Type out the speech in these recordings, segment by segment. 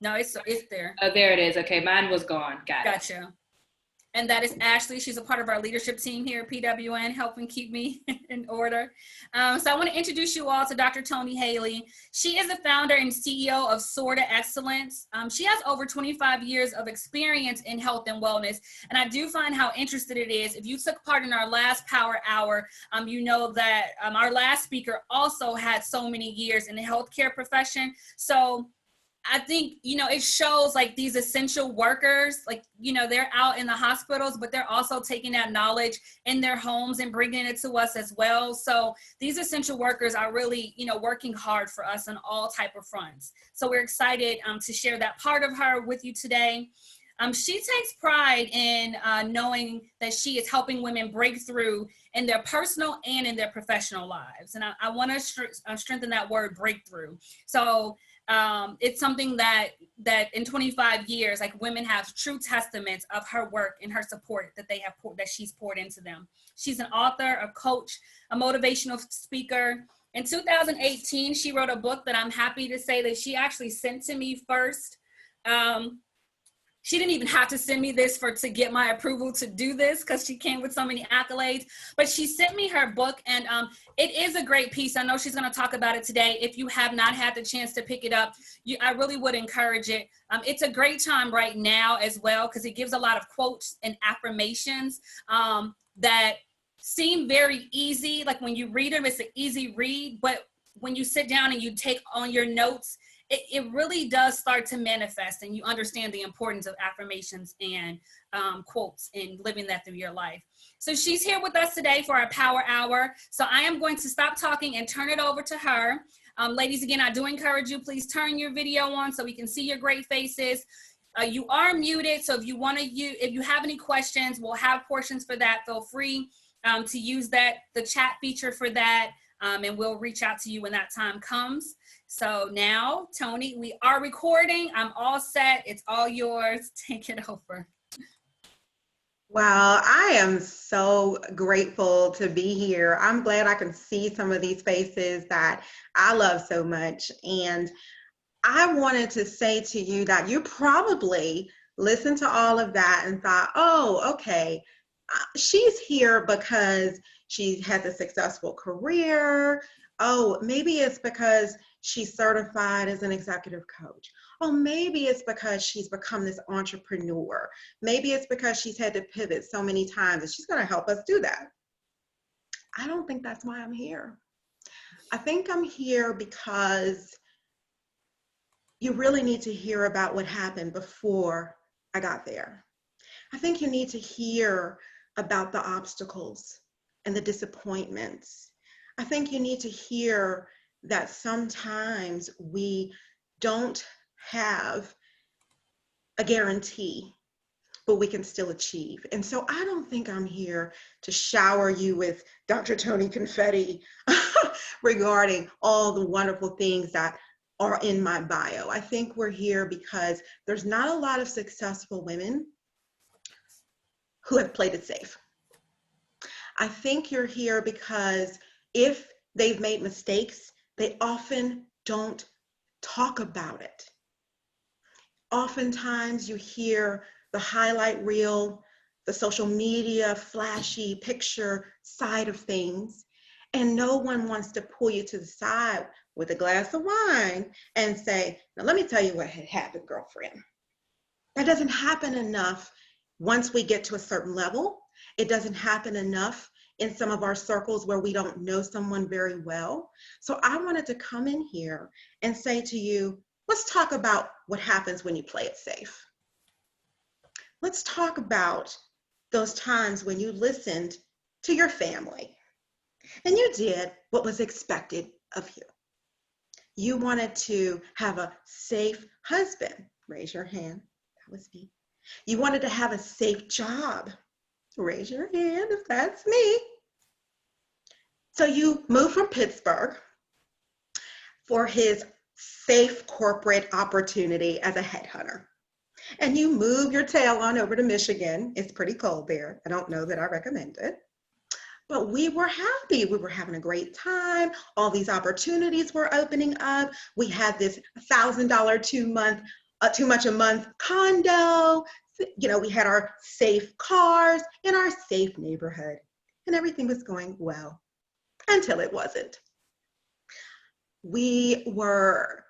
No, it's there. Oh, there it is. Okay, mine was gone. Got it. Gotcha. And that is Ashley. She's a part of our leadership team here at PWN, helping keep me in order. So I want to introduce you all to Dr. Toni Haley. She is the founder and CEO of Soar to Excellence. She has over 25 years of experience in health and wellness. And I do find how interested it is. If you took part in our last Power Hour, you know that our last speaker also had so many years in the healthcare profession. So I think, it shows like these essential workers, like, they're out in the hospitals, but they're also taking that knowledge in their homes and bringing it to us as well. So these essential workers are really, working hard for us on all type of fronts. So we're excited to share that part of her with you today. She takes pride in knowing that she is helping women break through in their personal and in their professional lives. And I want to strengthen that word breakthrough. So it's something that in 25 years, like, women have true testaments of her work and her support that she's poured into them. She's an author, a coach, a motivational speaker. In 2018, she wrote a book that I'm happy to say that she actually sent to me first. She didn't even have to send me this to get my approval to do this, because she came with so many accolades, but she sent me her book, and it is a great piece. I know she's going to talk about it today. If you have not had the chance to pick it up, I really would encourage it. It's a great time right now as well, because it gives a lot of quotes and affirmations that seem very easy. Like, when you read them, it's an easy read, but when you sit down and you take on your notes, it really does start to manifest, and you understand the importance of affirmations and quotes and living that through your life. So she's here with us today for our Power Hour. So I am going to stop talking and turn it over to her. Ladies, again, I do encourage you, please turn your video on so we can see your great faces. You are muted, so if you have any questions, we'll have portions for that. Feel free to use the chat feature for that, and we'll reach out to you when that time comes. So now, Toni, we are recording. I'm all set. It's all yours. Take it over. Wow, I am so grateful to be here. I'm glad I can see some of these faces that I love so much. And I wanted to say to you that you probably listened to all of that and thought, oh, okay, she's here because she has a successful career. Oh, maybe it's because she's certified as an executive coach. Oh, maybe it's because she's become this entrepreneur. Maybe it's because she's had to pivot so many times and she's going to help us do that. I don't think that's why I'm here. I think I'm here because you really need to hear about what happened before I got there. I think you need to hear about the obstacles and the disappointments. I think you need to hear that sometimes we don't have a guarantee, but we can still achieve. And so I don't think I'm here to shower you with Dr. Toni confetti regarding all the wonderful things that are in my bio. I think we're here because there's not a lot of successful women who have played it safe. I think you're here because if they've made mistakes, they often don't talk about it. Oftentimes you hear the highlight reel, the social media, flashy picture side of things, and no one wants to pull you to the side with a glass of wine and say, now let me tell you what had happened, girlfriend. That doesn't happen enough once we get to a certain level. It doesn't happen enough in some of our circles where we don't know someone very well. So I wanted to come in here and say to you, let's talk about what happens when you play it safe. Let's talk about those times when you listened to your family and you did what was expected of you. You wanted to have a safe husband. Raise your hand. That was me. You wanted to have a safe job. Raise your hand if that's me. So you moved from Pittsburgh for his safe corporate opportunity as a headhunter. And you move your tail on over to Michigan. It's pretty cold there. I don't know that I recommend it. But we were happy. We were having a great time. All these opportunities were opening up. We had this $1,000 2-month too much a month condo. You know, we had our safe cars in our safe neighborhood, and everything was going well until it wasn't. We were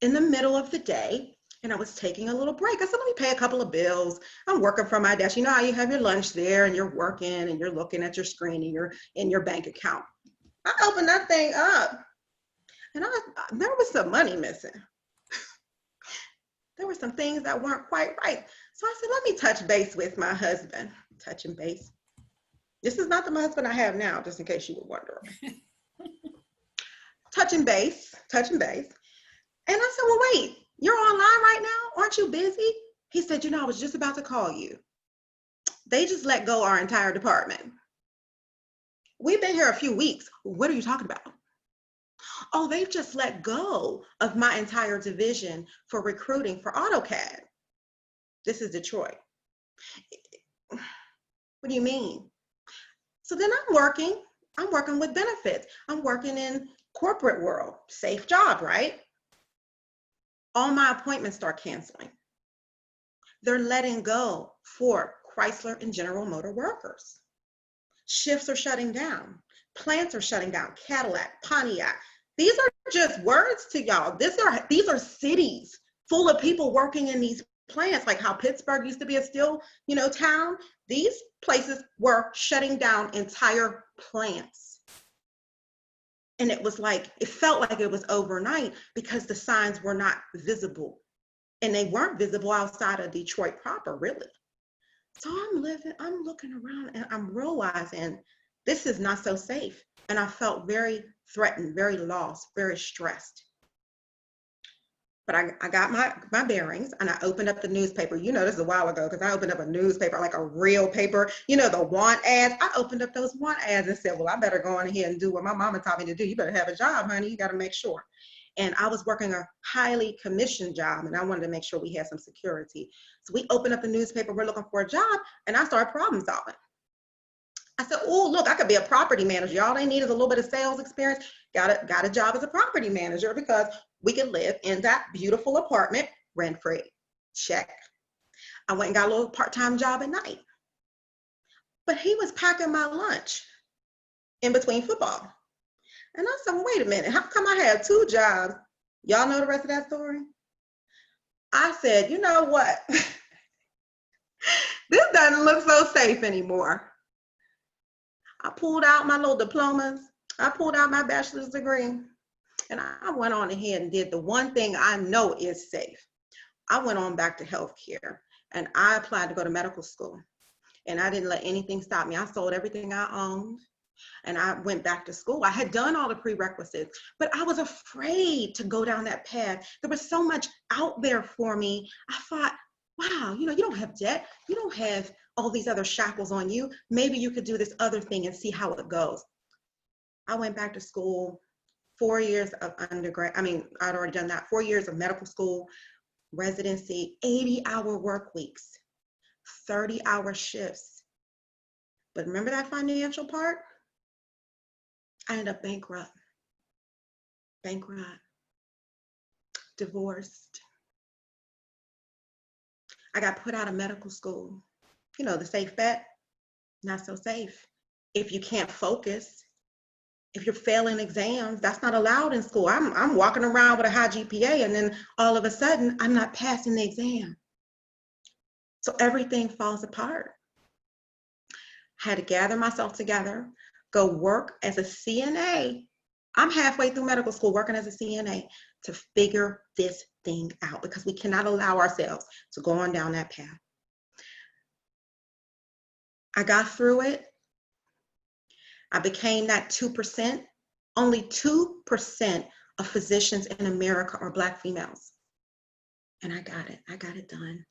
in the middle of the day, and I was taking a little break. I said, let me pay a couple of bills. I'm working from my desk. You know how you have your lunch there and you're working and you're looking at your screen and you're in your bank account. I opened that thing up, and there was some money missing. There were some things that weren't quite right. So I said, let me touch base with my husband. Touching base. This is not the husband I have now, just in case you were wondering. touching base. And I said, well, wait, you're online right now? Aren't you busy? He said, you know, I was just about to call you. They just let go our entire department. We've been here a few weeks. What are you talking about? Oh, they've just let go of my entire division for recruiting for AutoCAD. This is Detroit. What do you mean? So then I'm working with benefits. I'm working in corporate world, safe job, right? All my appointments start canceling. They're letting go for Chrysler and General Motor workers. Shifts are shutting down. Plants are shutting down. Cadillac, Pontiac. These are just words to y'all. These are cities full of people working in these plants, like how Pittsburgh used to be a steel, town. These places were shutting down entire plants. And it felt like it was overnight because the signs were not visible. And they weren't visible outside of Detroit proper, really. So I'm looking around and I'm realizing this is not so safe. And I felt very threatened, very lost, very stressed. But I got my bearings and I opened up the newspaper. This is a while ago because I opened up a newspaper, like a real paper, the want ads. I opened up those want ads and said, well, I better go on ahead and do what my mama taught me to do. You better have a job, honey. You got to make sure. And I was working a highly commissioned job and I wanted to make sure we had some security. So we opened up the newspaper, we're looking for a job, and I started problem solving. I said, oh, look, I could be a property manager. All they need is a little bit of sales experience. Got a job as a property manager because we could live in that beautiful apartment rent-free. Check. I went and got a little part-time job at night. But he was packing my lunch in between football. And I said, well, wait a minute, how come I have 2 jobs? Y'all know the rest of that story? I said, you know what? This doesn't look so safe anymore. I pulled out my little diplomas. I pulled out my bachelor's degree. And I went on ahead and did the one thing I know is safe. I went on back to healthcare and I applied to go to medical school. And I didn't let anything stop me. I sold everything I owned. And I went back to school. I had done all the prerequisites, but I was afraid to go down that path. There was so much out there for me. I thought, wow, you don't have debt. You don't have all these other shackles on you. Maybe you could do this other thing and see how it goes. I went back to school, 4 years of undergrad. I'd already done that. 4 years of medical school, residency, 80-hour work weeks, 30-hour shifts. But remember that financial part? I ended up bankrupt, divorced. I got put out of medical school. The safe bet, not so safe. If you can't focus, if you're failing exams, that's not allowed in school. I'm walking around with a high GPA and then all of a sudden I'm not passing the exam. So everything falls apart. I had to gather myself together, go work as a CNA. I'm halfway through medical school working as a CNA to figure this thing out because we cannot allow ourselves to go on down that path. I got through it. I became that 2%. Only 2% of physicians in America are Black females. And I got it done.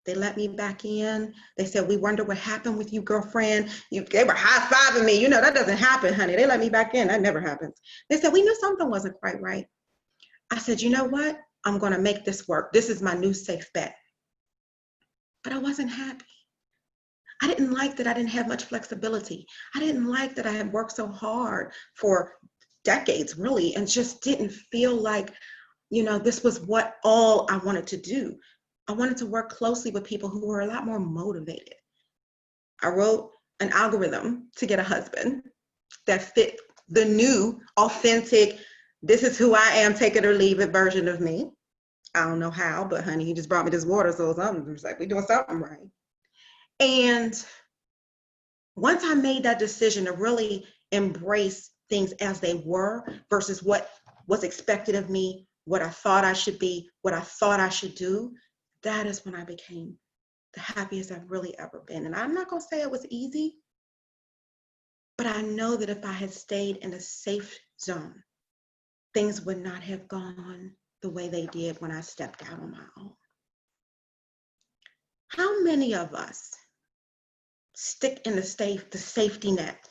They let me back in. They said, we wonder what happened with you, girlfriend. They were high-fiving me. That doesn't happen, honey. They let me back in. That never happens. They said, we knew something wasn't quite right. I said, you know what? I'm going to make this work. This is my new safe bet. But I wasn't happy. I didn't like that I didn't have much flexibility. I didn't like that I had worked so hard for decades, really, and just didn't feel like, this was what all I wanted to do. I wanted to work closely with people who were a lot more motivated. I wrote an algorithm to get a husband that fit the new, authentic, this is who I am, take it or leave it version of me. I don't know how, but honey, he just brought me this water, so something was like, we're doing something right. And once I made that decision to really embrace things as they were versus what was expected of me, what I thought I should be, what I thought I should do, that is when I became the happiest I've really ever been. And I'm not going to say it was easy, but I know that if I had stayed in a safe zone, things would not have gone the way they did when I stepped out on my own. How many of us stick in the safety net,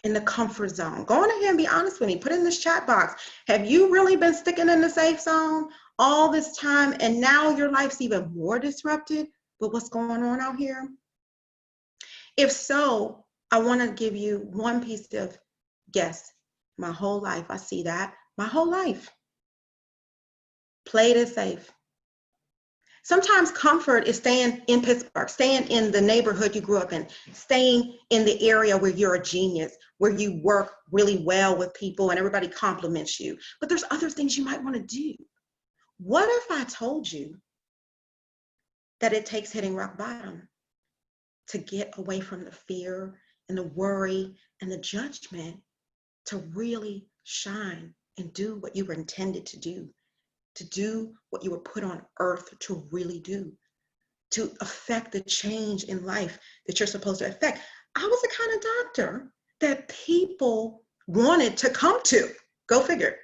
in the comfort zone? Go on ahead and be honest with me. Put it in this chat box. Have you really been sticking in the safe zone all this time, and now your life's even more disrupted with what's going on out here? If so, I want to give you one piece of guess. My whole life, I see that. My whole life. Played it safe. Sometimes comfort is staying in Pittsburgh, staying in the neighborhood you grew up in, staying in the area where you're a genius, where you work really well with people and everybody compliments you. But there's other things you might want to do. What if I told you that it takes hitting rock bottom to get away from the fear and the worry and the judgment to really shine and do what you were intended to do what you were put on earth to really do, to affect the change in life that you're supposed to affect? I was the kind of doctor that people wanted to come to. Go figure.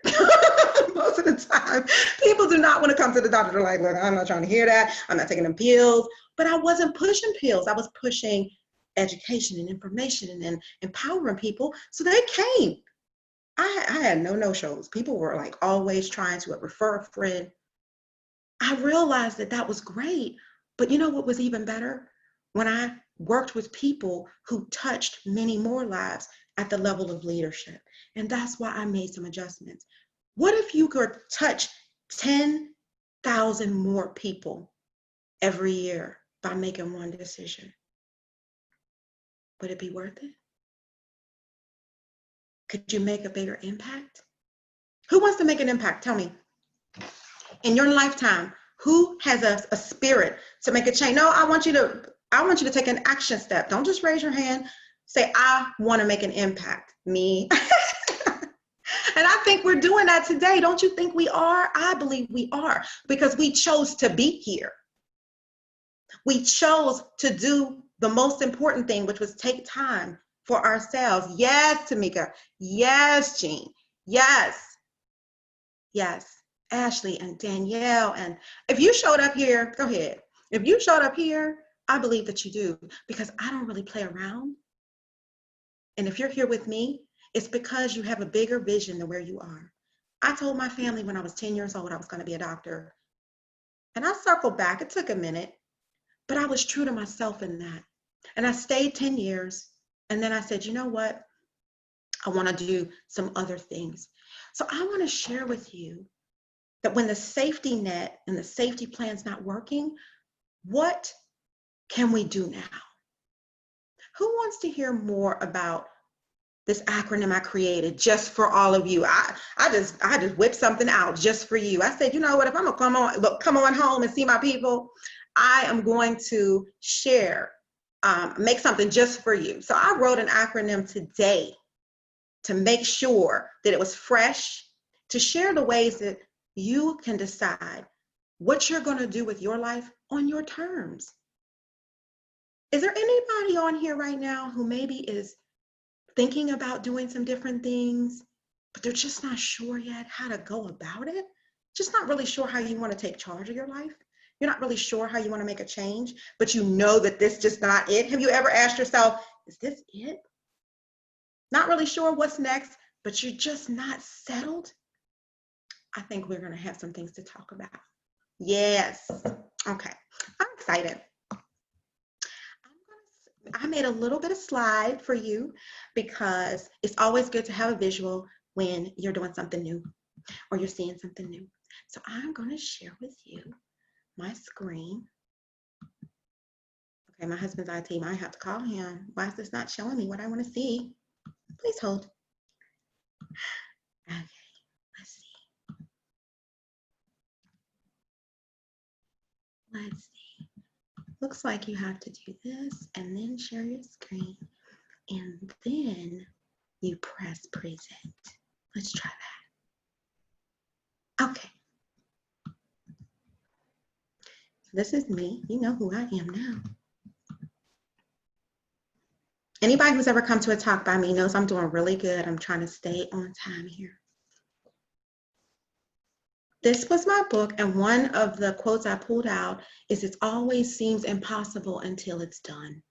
Most of the time, people do not want to come to the doctor. They're like, look, I'm not trying to hear that. I'm not taking them pills. But I wasn't pushing pills. I was pushing education and information and empowering people. So they came. I had no-shows. People were like always trying to refer a friend. I realized that was great. But you know what was even better? When I worked with people who touched many more lives at the level of leadership. And that's why I made some adjustments. What if you could touch 10,000 more people every year by making one decision? Would it be worth it? Could you make a bigger impact? Who wants to make an impact? Tell me. In your lifetime, who has a spirit to make a change? No, I want you to take an action step. Don't just raise your hand. Say, I want to make an impact. Me. And I think we're doing that today. Don't you think we are? I believe we are, because we chose to be here. We chose to do the most important thing, which was take time for ourselves. Yes, Tamika. Yes, Jean. Yes. Yes. Ashley and Danielle. And if you showed up here, go ahead. If you showed up here, I believe that you do, because I don't really play around. And if you're here with me, it's because you have a bigger vision than where you are. I told my family when I was 10 years old I was going to be a doctor. And I circled back. It took a minute, but I was true to myself in that. And I stayed 10 years. And then I said, you know what? I want to do some other things. So I want to share with you that when the safety net and the safety plan's not working, what can we do now? Who wants to hear more about this acronym I created just for all of you? I just whipped something out just for you. I said, you know what, if I'm gonna come on home and see my people, I am going to share, make something just for you. So I wrote an acronym today to make sure that it was fresh, to share the ways that you can decide what you're gonna do with your life on your terms. Is there anybody on here right now who maybe is thinking about doing some different things, but they're just not sure yet how to go about it? Just not really sure how you want to take charge of your life? You're not really sure how you want to make a change, but you know that this is just not it? Have you ever asked yourself, is this it? Not really sure what's next, but you're just not settled? I think we're going to have some things to talk about. Yes. Okay. I'm excited. I made a little bit of slide for you because it's always good to have a visual when you're doing something new or you're seeing something new. So I'm going to share with you my screen. Okay, my husband's IT, I have to call him. Why is this not showing me what I want to see? Please hold. Okay, let's see. Let's see. Looks like you have to do this and then share your screen. And then you press present. Let's try that. Okay. This is me. You know who I am now. Anybody who's ever come to a talk by me knows I'm doing really good. I'm trying to stay on time here. This was my book, and one of the quotes I pulled out is, "It always seems impossible until it's done."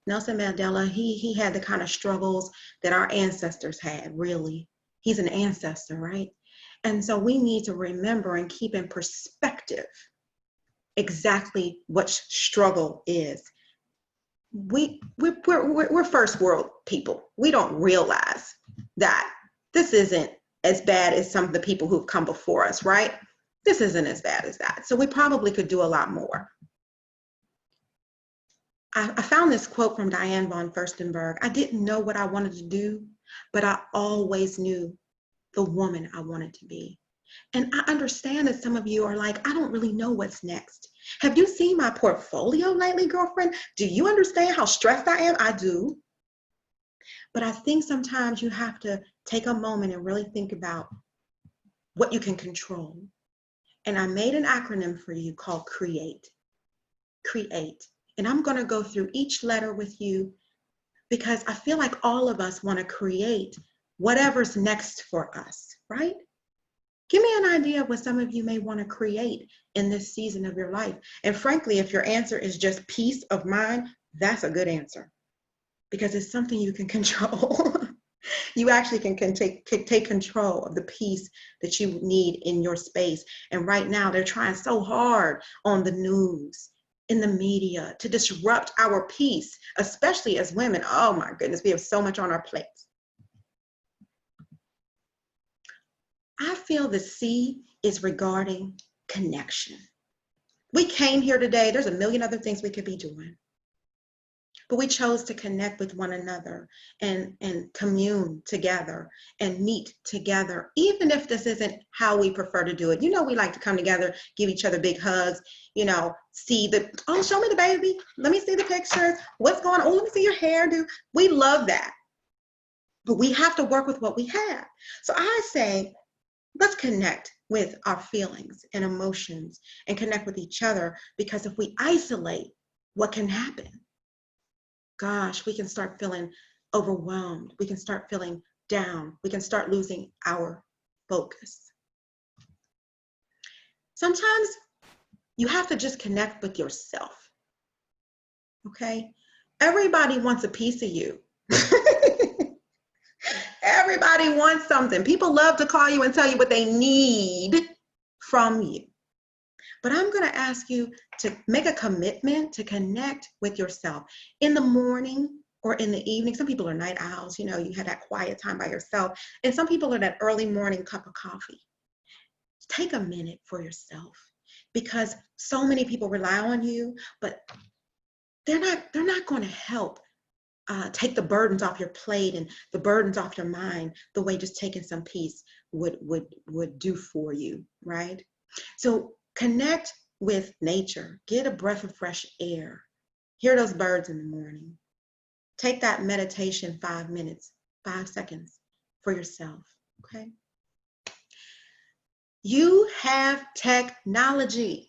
Nelson Mandela, he had the kind of struggles that our ancestors had, really. He's an ancestor, right? And so we need to remember and keep in perspective exactly what struggle is. We're first world people. We don't realize that this isn't as bad as some of the people who've come before us, right? This isn't as bad as that. So we probably could do a lot more. I found this quote from Diane von Furstenberg. I didn't know what I wanted to do, but I always knew the woman I wanted to be. And I understand that some of you are like, I don't really know what's next. Have you seen my portfolio lately, girlfriend? Do you understand how stressed I am? I do. But I think sometimes you have to take a moment and really think about what you can control. And I made an acronym for you called CREATE. CREATE. And I'm going to go through each letter with you because I feel like all of us want to create whatever's next for us, right? Give me an idea of what some of you may want to create in this season of your life. And frankly, if your answer is just peace of mind, that's a good answer because it's something you can control. You actually can take control of the peace that you need in your space. And right now, they're trying so hard on the news, in the media, to disrupt our peace, especially as women. Oh my goodness, we have so much on our plates. I feel the C is regarding connection. We came here today, there's a million other things we could be doing, but we chose to connect with one another and commune together and meet together, even if this isn't how we prefer to do it. You know, we like to come together, give each other big hugs, you know, see the, oh, show me the baby. Let me see the pictures. What's going on? Oh, let me see your hairdo. We love that. But we have to work with what we have. So I say, let's connect with our feelings and emotions and connect with each other, because if we isolate, what can happen? Gosh, we can start feeling overwhelmed. We can start feeling down. We can start losing our focus. Sometimes you have to just connect with yourself, okay? Everybody wants a piece of you. Everybody wants something. People love to call you and tell you what they need from you. But I'm going to ask you to make a commitment to connect with yourself in the morning or in the evening. Some people are night owls, you know, you have that quiet time by yourself. And some people are that early morning cup of coffee. Take a minute for yourself, because so many people rely on you, but they're not going to help take the burdens off your plate and the burdens off your mind the way just taking some peace would do for you, right? So connect with nature. Get a breath of fresh air. Hear those birds in the morning. Take that meditation 5 minutes, 5 seconds for yourself, okay? You have technology.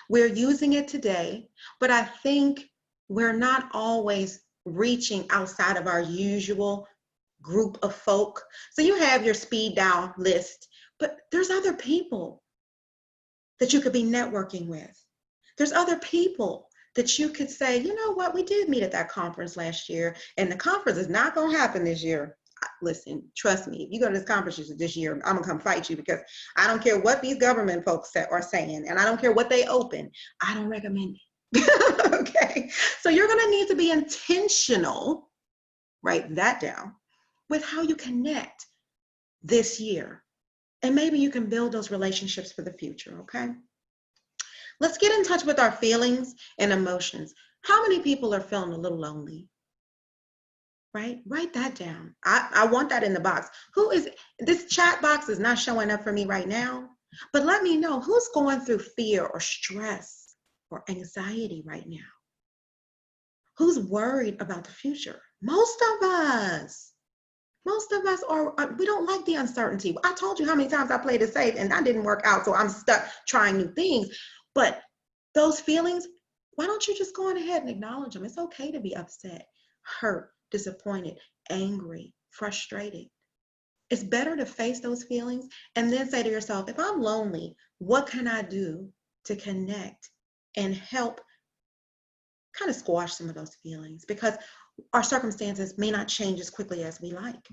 We're using it today, but I think we're not always reaching outside of our usual group of folk. So you have your speed dial list, but there's other people that you could be networking with. There's other people that you could say, you know what, we did meet at that conference last year, and the conference is not going to happen this year. Listen, trust me, if you go to this conference this year, I'm going to come fight you, because I don't care what these government folks are saying, and I don't care what they open. I don't recommend it. Okay, so you're going to need to be intentional, write that down, with how you connect this year. And maybe you can build those relationships for the future, okay? Let's get in touch with our feelings and emotions. How many people are feeling a little lonely? Right? Write that down. I want that in the box. Who is, this chat box is not showing up for me right now, but let me know who's going through fear or stress or anxiety right now. Who's worried about the future? Most of us are, we don't like the uncertainty. I told you how many times I played it safe and that didn't work out, so I'm stuck trying new things. But those feelings, why don't you just go on ahead and acknowledge them? It's okay to be upset, hurt, disappointed, angry, frustrated. It's better to face those feelings and then say to yourself, if I'm lonely, what can I do to connect and help kind of squash some of those feelings? Because our circumstances may not change as quickly as we like.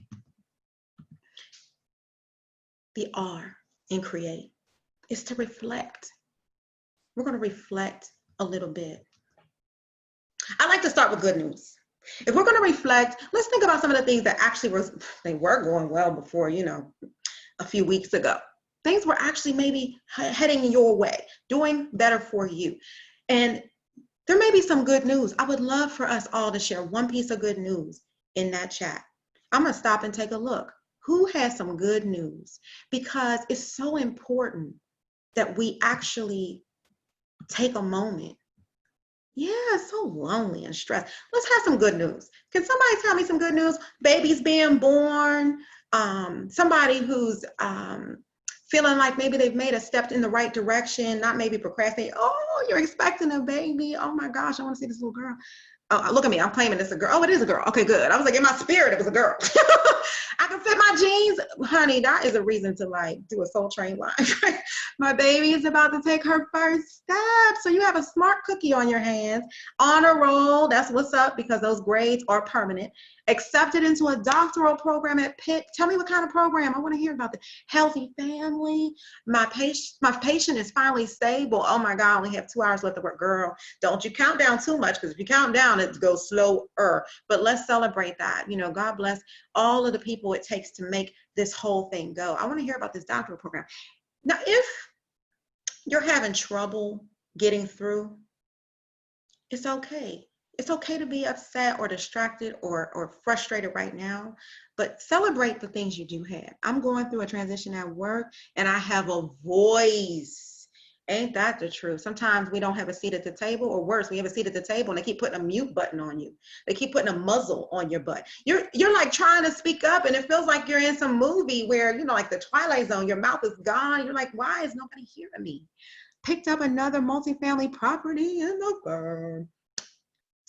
The R in create is to reflect. We're going to reflect a little bit. I like to start with good news. If we're going to reflect, let's think about some of the things that actually were going well before, a few weeks ago. Things were actually maybe heading your way, doing better for you. And there may be some good news. I would love for us all to share one piece of good news in that chat. I'm going to stop and take a look. Who has some good news? Because it's so important that we actually take a moment. Yeah, it's so lonely and stressed. Let's have some good news. Can somebody tell me some good news? Babies being born, somebody who's feeling like maybe they've made a step in the right direction, not maybe procrastinating. Oh, you're expecting a baby. Oh my gosh, I want to see this little girl. Oh, look at me, I'm claiming it's a girl. Oh, it is a girl. Okay, good. I was like, in my spirit, it was a girl. I can fit my jeans. Honey, that is a reason to like do a Soul Train live. My baby is about to take her first step. So you have a smart cookie on your hands, on a roll. That's what's up, because those grades are permanent. Accepted into a doctoral program at Pitt. Tell me what kind of program. I want to hear about the healthy family. My patient is finally stable. Oh my God, I only have 2 hours left of work. Girl, don't you count down too much, because if you count down, it goes slower. But let's celebrate that. God bless all of the people it takes to make this whole thing go. I want to hear about this doctoral program. Now, if you're having trouble getting through, it's okay. It's okay to be upset or distracted or frustrated right now, but celebrate the things you do have. I'm going through a transition at work and I have a voice. Ain't that the truth? Sometimes we don't have a seat at the table, or worse, we have a seat at the table and they keep putting a mute button on you. They keep putting a muzzle on your butt. You're like trying to speak up and it feels like you're in some movie where, like the Twilight Zone, your mouth is gone. You're like, why is nobody hearing me? Picked up another multifamily property in the firm.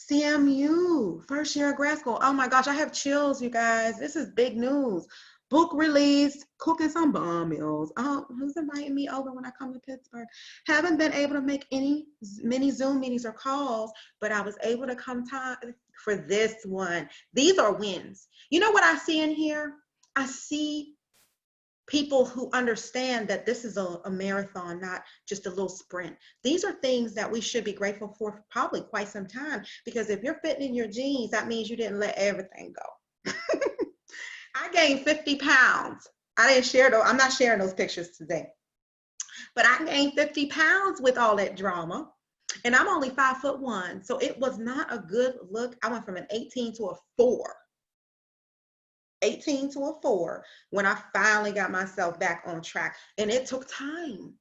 CMU, first year of grad school. Oh my gosh, I have chills, you guys. This is big news. Book release, cooking some bomb meals. Oh, who's inviting me over when I come to Pittsburgh? Haven't been able to make many Zoom meetings or calls, but I was able to come time for this one. These are wins. You know what I see in here? I see people who understand that this is a marathon, not just a little sprint. These are things that we should be grateful for probably quite some time, because if you're fitting in your jeans, that means you didn't let everything go. I gained 50 pounds. I didn't share those. I'm not sharing those pictures today, but I gained 50 pounds with all that drama, and I'm only 5'1", so it was not a good look. I went from an 18 to a 4. 18 to a 4 when I finally got myself back on track. And it took time.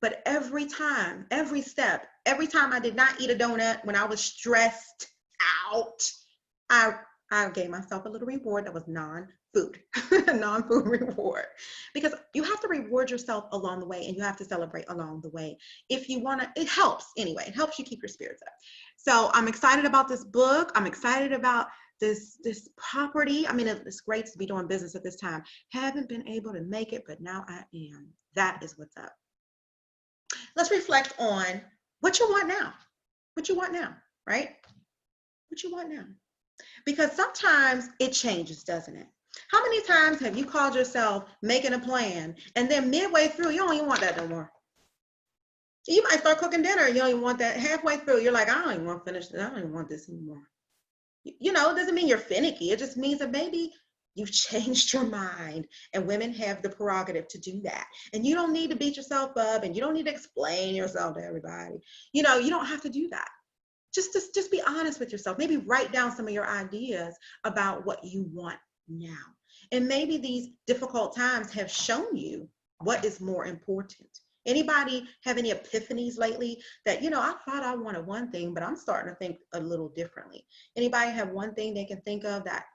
But every time, every step, every time I did not eat a donut when I was stressed out, I gave myself a little reward that was non-food, non-food reward. Because you have to reward yourself along the way, and you have to celebrate along the way. If you want to, it helps anyway. It helps you keep your spirits up. So I'm excited about this book. I'm excited about this property. I mean, it's great to be doing business at this time. Haven't been able to make it, but now I am. That is what's up. Let's reflect on what you want now. What you want now, right? What you want now. Because sometimes it changes, doesn't it? How many times have you called yourself making a plan and then midway through, you don't even want that no more? You might start cooking dinner, you don't even want that. Halfway through, you're like, I don't even want to finish this. I don't even want this anymore. It doesn't mean you're finicky. It just means that maybe you've changed your mind, and women have the prerogative to do that. And you don't need to beat yourself up, and you don't need to explain yourself to everybody. You don't have to do that. Just be honest with yourself. Maybe write down some of your ideas about what you want now. And maybe these difficult times have shown you what is more important. Anybody have any epiphanies lately that, I thought I wanted one thing, but I'm starting to think a little differently? Anybody have one thing they can think of that,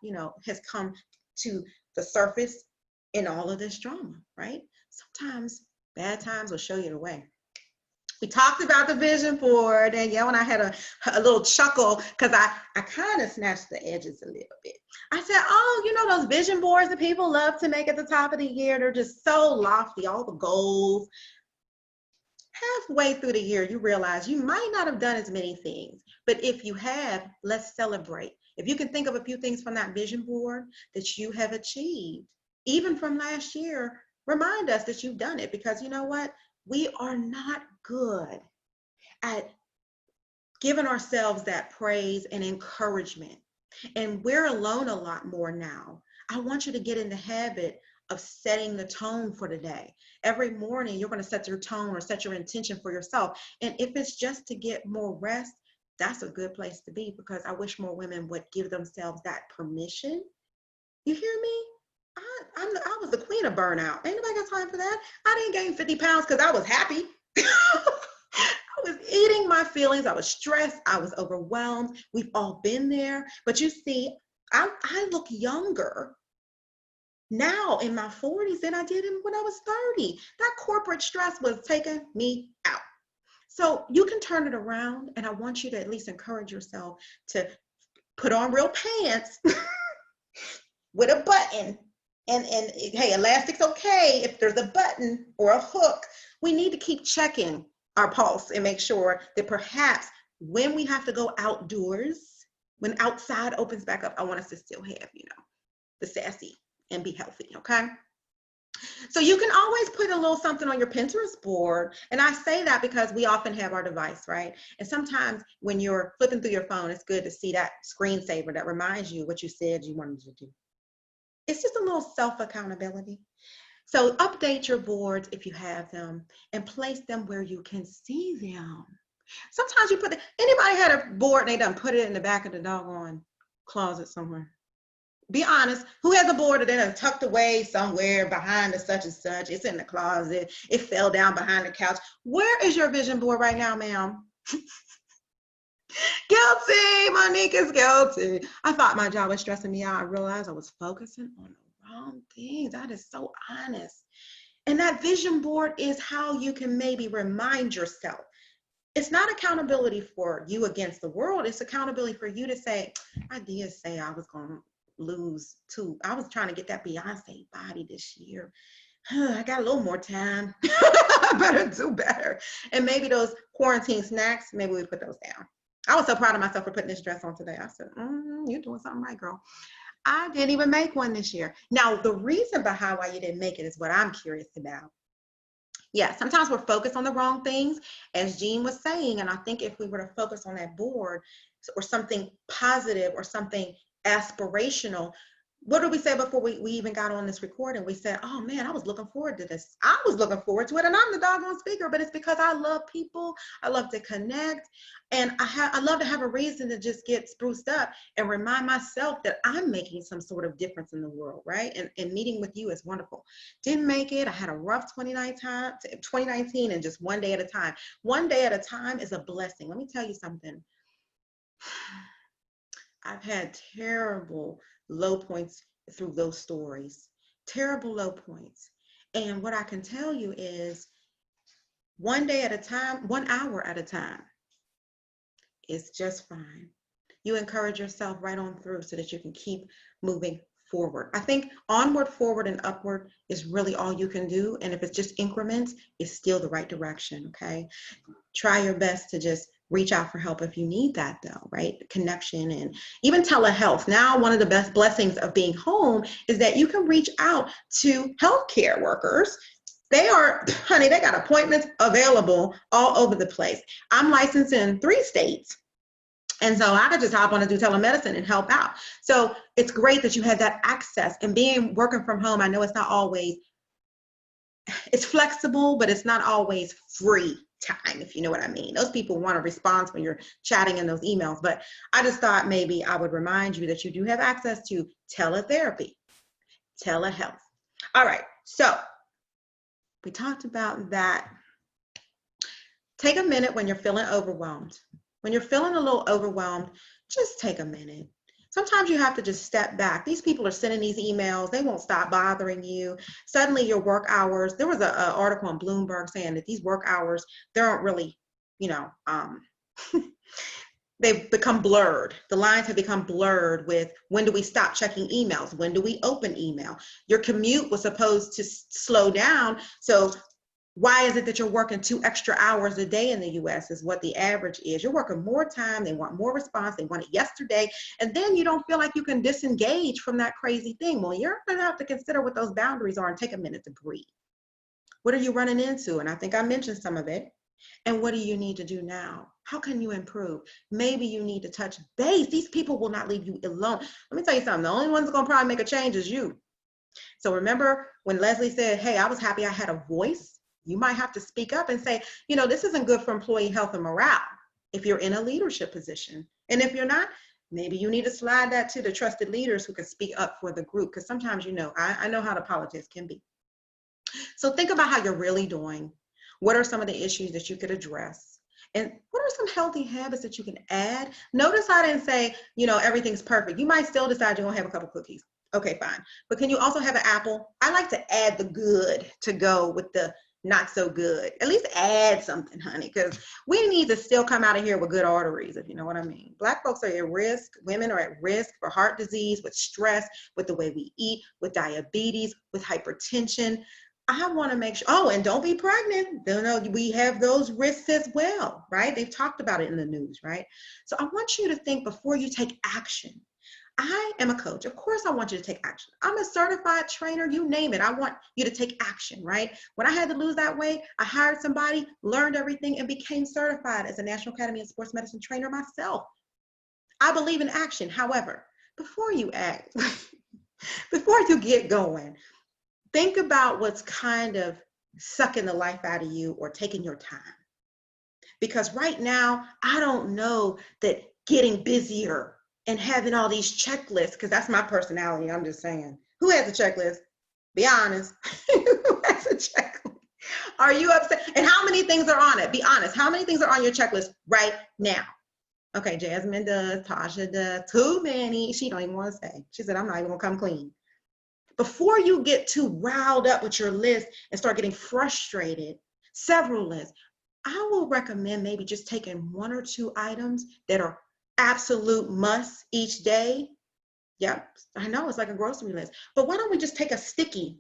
has come to the surface in all of this drama, right? Sometimes bad times will show you the way. We talked about the vision board, and and I had a little chuckle because I kind of snatched the edges a little bit. I said, oh, those vision boards that people love to make at the top of the year, they're just so lofty, all the goals. Halfway through the year, you realize you might not have done as many things, but if you have, let's celebrate. If you can think of a few things from that vision board that you have achieved, even from last year, remind us that you've done it, because you know what? We are not good at giving ourselves that praise and encouragement. And we're alone a lot more now. I want you to get in the habit of setting the tone for the day. Every morning, you're going to set your tone or set your intention for yourself. And if it's just to get more rest, that's a good place to be, because I wish more women would give themselves that permission. You hear me? I was the queen of burnout. Ain't nobody got time for that. I didn't gain 50 pounds because I was happy. I was eating my feelings. I was stressed. I was overwhelmed. We've all been there. But you see, I look younger now in my 40s than I did when I was 30. That corporate stress was taking me out. So you can turn it around, and I want you to at least encourage yourself to put on real pants with a button. And hey, elastic's okay if there's a button or a hook. We need to keep checking our pulse and make sure that perhaps when we have to go outdoors, when outside opens back up, I want us to still have, the sassy and be healthy, okay? So you can always put a little something on your Pinterest board. And I say that because we often have our device, right? And sometimes when you're flipping through your phone, it's good to see that screensaver that reminds you what you said you wanted to do. It's just a little self-accountability. So update your boards if you have them, and place them where you can see them. Sometimes you anybody had a board and they done put it in the back of the doggone closet somewhere? Be honest, who has a board that they done tucked away somewhere behind the such and such? It's in the closet. It fell down behind the couch. Where is your vision board right now, ma'am? Guilty, Monique is guilty. I thought my job was stressing me out. I realized I was focusing on the wrong things. That is so honest. And that vision board is how you can maybe remind yourself. It's not accountability for you against the world. It's accountability for you to say, I did say I was going to lose too. I was trying to get that Beyonce body this year. I got a little more time. I better do better. And maybe those quarantine snacks, maybe we put those down. I was so proud of myself for putting this dress on today. I said, you're doing something right, girl. I didn't even make one this year. Now, the reason behind why you didn't make it is what I'm curious about. Yeah, sometimes we're focused on the wrong things, as Jean was saying. And I think if we were to focus on that board or something positive or something aspirational, what did we say before we even got on this recording? We said, oh man, I was looking forward to this. I was looking forward to it, and I'm the doggone speaker, but it's because I love people. I love to connect, and I love to have a reason to just get spruced up and remind myself that I'm making some sort of difference in the world, right? And meeting with you is wonderful. Didn't make it. I had a rough 2019, and just one day at a time. One day at a time is a blessing. Let me tell you something. I've had terrible low points through those stories, terrible low points. And what I can tell you is one day at a time, 1 hour at a time is just fine. You encourage yourself right on through so that you can keep moving forward. I think onward, forward, and upward is really all you can do. And if it's just increments, it's still the right direction, okay? Try your best to just reach out for help if you need that though, right? Connection and even telehealth. Now, one of the best blessings of being home is that you can reach out to healthcare workers. They got appointments available all over the place. I'm licensed in 3 states. And so I could just hop on and do telemedicine and help out. So it's great that you had that access, and working from home. I know it's not always, it's flexible, but it's not always free time, if you know what I mean. Those people want a response when you're chatting in those emails, but I just thought maybe I would remind you that you do have access to teletherapy, telehealth. All right, so we talked about that. Take a minute when you're feeling overwhelmed. When you're feeling a little overwhelmed, just take a minute. Sometimes you have to just step back. These people are sending these emails. They won't stop bothering you. Suddenly your work hours, there was an article on Bloomberg saying that these work hours, they aren't really, they've become blurred. The lines have become blurred with when do we stop checking emails? When do we open email? Your commute was supposed to slow down. So why is it that you're working 2 extra hours a day in the US is what the average is? You're working more time, they want more response, they want it yesterday, and then you don't feel like you can disengage from that crazy thing. Well, you're gonna have to consider what those boundaries are and take a minute to breathe. What are you running into? And I think I mentioned some of it. And what do you need to do now? How can you improve? Maybe you need to touch base. These people will not leave you alone. Let me tell you something, the only one's gonna probably make a change is you. So remember when Leslie said, hey, I was happy I had a voice? You might have to speak up and say, this isn't good for employee health and morale if you're in a leadership position. And if you're not, maybe you need to slide that to the trusted leaders who can speak up for the group. Because sometimes, I know how the politics can be. So think about how you're really doing. What are some of the issues that you could address? And what are some healthy habits that you can add? Notice I didn't say, everything's perfect. You might still decide you're gonna have a couple cookies. Okay, fine. But can you also have an apple? I like to add the good to go with the not so good. At least add something, honey, because we need to still come out of here with good arteries, if you know what I mean. Black folks are at risk. Women are at risk for heart disease, with stress, with the way we eat, with diabetes, with hypertension. I want to make sure, and don't be pregnant. We have those risks as well, right? They've talked about it in the news, right? So I want you to think before you take action. I am a coach. Of course, I want you to take action. I'm a certified trainer, you name it. I want you to take action, right? When I had to lose that weight, I hired somebody, learned everything, and became certified as a National Academy of Sports Medicine trainer myself. I believe in action. However, before you act, before you get going, think about what's kind of sucking the life out of you or taking your time. Because right now, I don't know that getting busier and having all these checklists, because that's my personality, I'm just saying. Who has a checklist? Be honest. Who has a checklist? Are you upset? And how many things are on it? Be honest. How many things are on your checklist right now? Okay, Jasmine does, Tasha does, too many. She don't even want to say. She said, I'm not even gonna come clean. Before you get too riled up with your list and start getting frustrated, several lists, I will recommend maybe just taking 1 or 2 items that are absolute must each day. Yeah, I know it's like a grocery list, but why don't we just take a sticky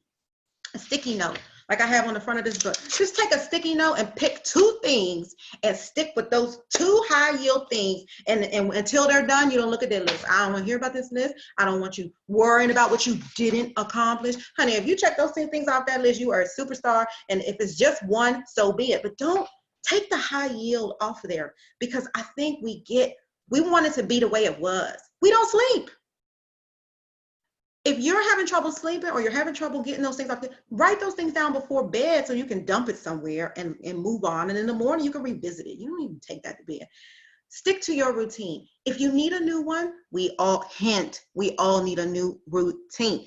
note like I have on the front of this book? Just take a sticky note and pick 2 things and stick with those 2 high yield things, and until they're done, you don't look at their list. I don't want to hear about this list. I don't want you worrying about what you didn't accomplish. Honey, if you check those 10 things off that list, you are a superstar, and if it's just one, so be it. But don't take the high yield off of there, because I think we want it to be the way it was. We don't sleep. If you're having trouble sleeping or you're having trouble getting those things off, write those things down before bed so you can dump it somewhere and move on. And in the morning, you can revisit it. You don't even take that to bed. Stick to your routine. If you need a new one, we all need a new routine.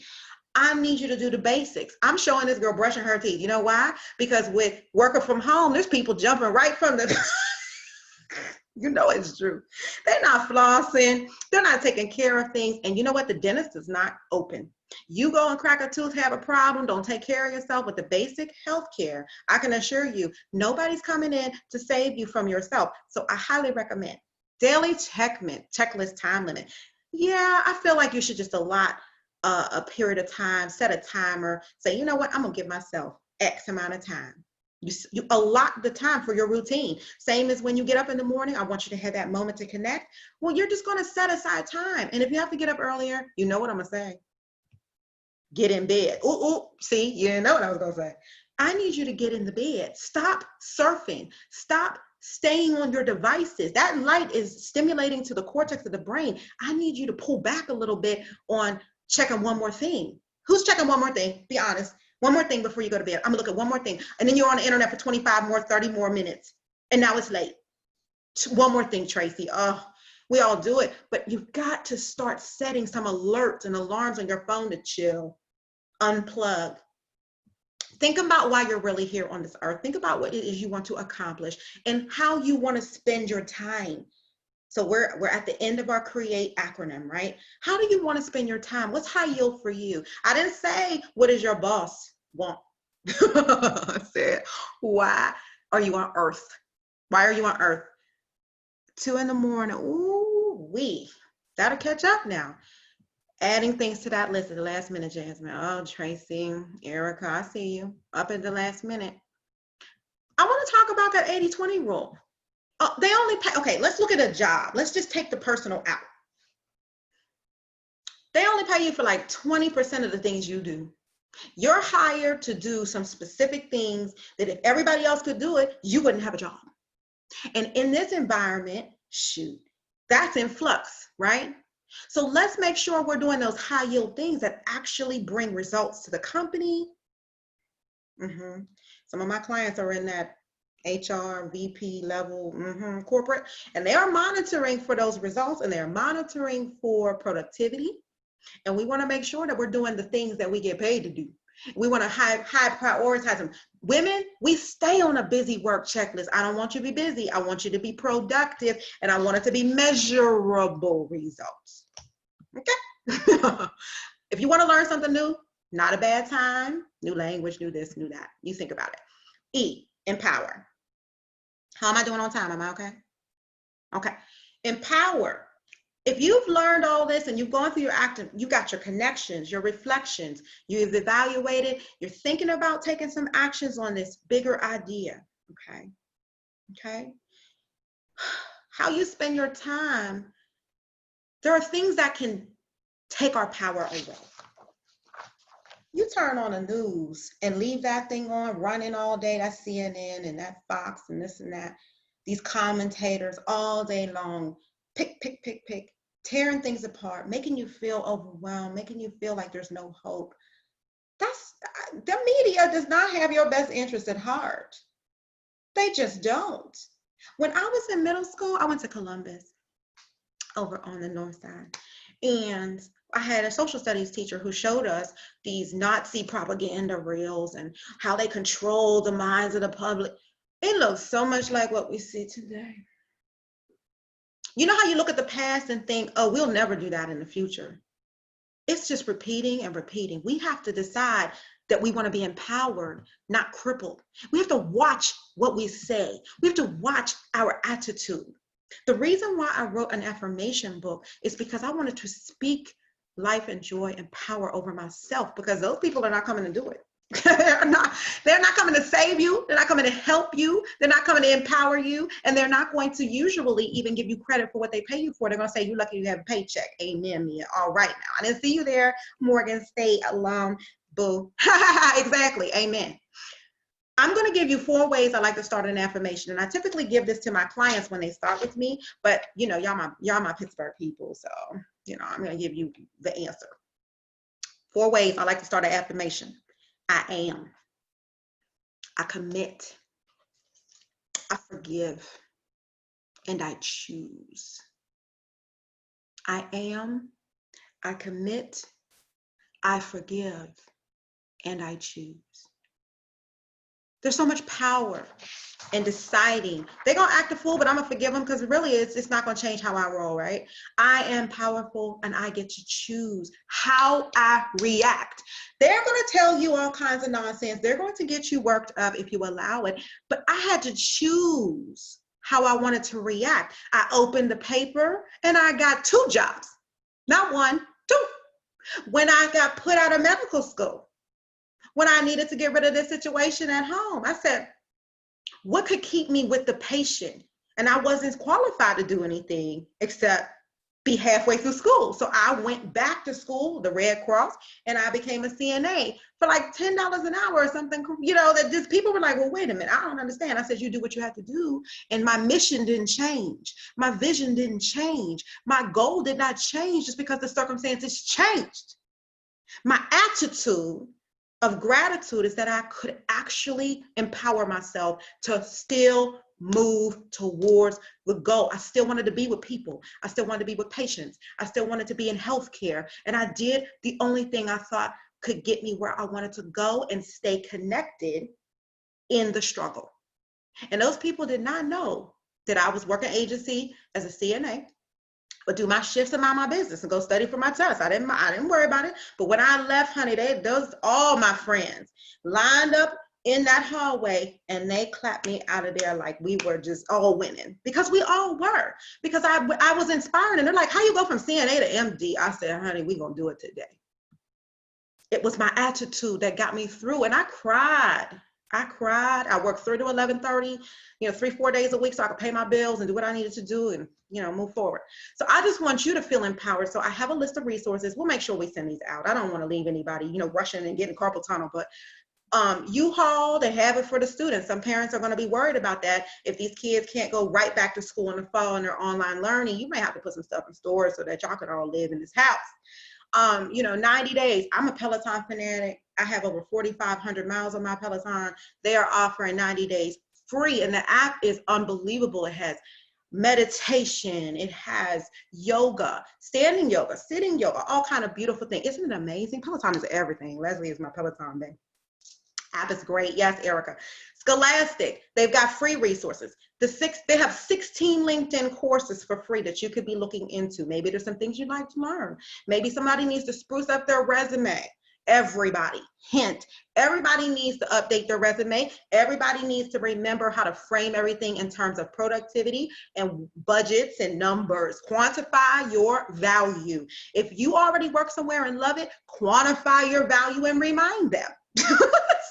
I need you to do the basics. I'm showing this girl brushing her teeth. You know why? Because with working from home, there's people jumping right from the... You know it's true. They're not flossing. They're not taking care of things. And you know what? The dentist is not open. You go and crack a tooth, have a problem, don't take care of yourself with the basic health care. I can assure you, nobody's coming in to save you from yourself. So I highly recommend daily checklist time limit. Yeah, I feel like you should just allot a period of time, set a timer, say, you know what? I'm going to give myself X amount of time. You allot the time for your routine. Same as when you get up in the morning, I want you to have that moment to connect. Well, you're just going to set aside time. And if you have to get up earlier, you know what I'm going to say. Get in bed. Ooh, see, you didn't know what I was going to say. I need you to get in the bed. Stop surfing. Stop staying on your devices. That light is stimulating to the cortex of the brain. I need you to pull back a little bit on checking one more thing. Who's checking one more thing? Be honest. One more thing before you go to bed. I'm gonna look at one more thing. And then you're on the internet for 25 more, 30 more minutes. And now it's late. One more thing, Tracy. Oh, we all do it. But you've got to start setting some alerts and alarms on your phone to chill, unplug. Think about why you're really here on this earth. Think about what it is you want to accomplish and how you want to spend your time. So we're at the end of our CREATE acronym, right? How do you want to spend your time? What's high yield for you? I didn't say, what does your boss want? I said, why are you on earth? Why are you on earth? 2 a.m. Ooh, that'll catch up now. Adding things to that list at the last minute, Jasmine. Oh, Tracy, Erica, I see you up at the last minute. I want to talk about that 80-20 rule. They only pay, okay, let's look at a job. Let's just take the personal out. They only pay you for like 20% of the things you do. You're hired to do some specific things that if everybody else could do it, you wouldn't have a job. And in this environment, shoot, that's in flux, right? So let's make sure we're doing those high yield things that actually bring results to the company. Some of my clients are in that HR, VP level, corporate, and they are monitoring for those results and they're monitoring for productivity. And we want to make sure that we're doing the things that we get paid to do. We want to high prioritize them. Women, we stay on a busy work checklist. I don't want you to be busy. I want you to be productive, and I want it to be measurable results. Okay? If you want to learn something new, not a bad time. New language, new this, new that. You think about it. E, empower. How am I doing on time? Am I okay? Okay. Empower. If you've learned all this and you've gone through your active, you got your connections, your reflections, you've evaluated, you're thinking about taking some actions on this bigger idea, okay? Okay? How you spend your time, there are things that can take our power away. You turn on the news and leave that thing on, running all day, that CNN and that Fox and this and that, these commentators all day long, pick, tearing things apart, making you feel overwhelmed, making you feel like there's no hope. The media does not have your best interest at heart. They just don't. When I was in middle school, I went to Columbus over on the north side. And I had a social studies teacher who showed us these Nazi propaganda reels and how they control the minds of the public. It looks so much like what we see today. You know how you look at the past and think, oh, we'll never do that in the future. It's just repeating and repeating. We have to decide that we want to be empowered, not crippled. We have to watch what we say. We have to watch our attitude. The reason why I wrote an affirmation book is because I wanted to speak life and joy and power over myself, because those people are not coming to do it. they're not coming to save you. They're not coming to help you. They're not coming to empower you. And they're not going to usually even give you credit for what they pay you for. They're going to say, you're lucky you have a paycheck. Amen, Mia. All right now. I didn't see you there, Morgan State alum. Boo. Exactly. Amen. I'm going to give you 4 ways I like to start an affirmation. And I typically give this to my clients when they start with me. But, you know, y'all my Pittsburgh people. So, you know, I'm going to give you the answer. 4 ways I like to start an affirmation. I am. I commit. I forgive. And I choose. I am. I commit. I forgive. And I choose. There's so much power in deciding. They're going to act a fool, but I'm going to forgive them because really it's not going to change how I roll, right? I am powerful and I get to choose how I react. They're going to tell you all kinds of nonsense. They're going to get you worked up if you allow it. But I had to choose how I wanted to react. I opened the paper and I got 2 jobs. Not 1, 2. When I got put out of medical school, when I needed to get rid of this situation at home, I said, what could keep me with the patient? And I wasn't qualified to do anything except be halfway through school. So I went back to school, the Red Cross, and I became a CNA for like $10 an hour or something, that just people were like, well, wait a minute, I don't understand. I said, you do what you have to do. And my mission didn't change. My vision didn't change. My goal did not change just because the circumstances changed. My attitude of gratitude is that I could actually empower myself to still move towards the goal. I still wanted to be with people. I still wanted to be with patients. I still wanted to be in healthcare. And I did the only thing I thought could get me where I wanted to go and stay connected in the struggle. And those people did not know that I was working agency as a CNA, but do my shifts and mind my business and go study for my test. I didn't worry about it. But when I left, honey, those all my friends lined up in that hallway and they clapped me out of there like we were just all winning, because we all were, because I was inspired. And they're like, how you go from CNA to MD? I said, honey, we gonna do it today. It was my attitude that got me through. And I cried. I worked 3 to 11:30, 3-4 days a week so I could pay my bills and do what I needed to do and, move forward. So I just want you to feel empowered. So I have a list of resources. We'll make sure we send these out. I don't want to leave anybody, rushing and getting carpal tunnel, but U-Haul, they have it for the students. Some parents are going to be worried about that. If these kids can't go right back to school in the fall and they're online learning, you may have to put some stuff in stores so that y'all can all live in this house. 90 days. I'm a Peloton fanatic. I have over 4,500 miles on my Peloton. They are offering 90 days free. And the app is unbelievable. It has meditation. It has yoga, standing yoga, sitting yoga, all kind of beautiful things. Isn't it amazing? Peloton is everything. Leslie is my Peloton babe. App is great. Yes, Erica. Scholastic, they've got free resources. They have 16 LinkedIn courses for free that you could be looking into. Maybe there's some things you'd like to learn. Maybe somebody needs to spruce up their resume. Everybody needs to update their resume. Everybody needs to remember how to frame everything in terms of productivity and budgets and numbers. Quantify your value. If you already work somewhere and love it, quantify your value and remind them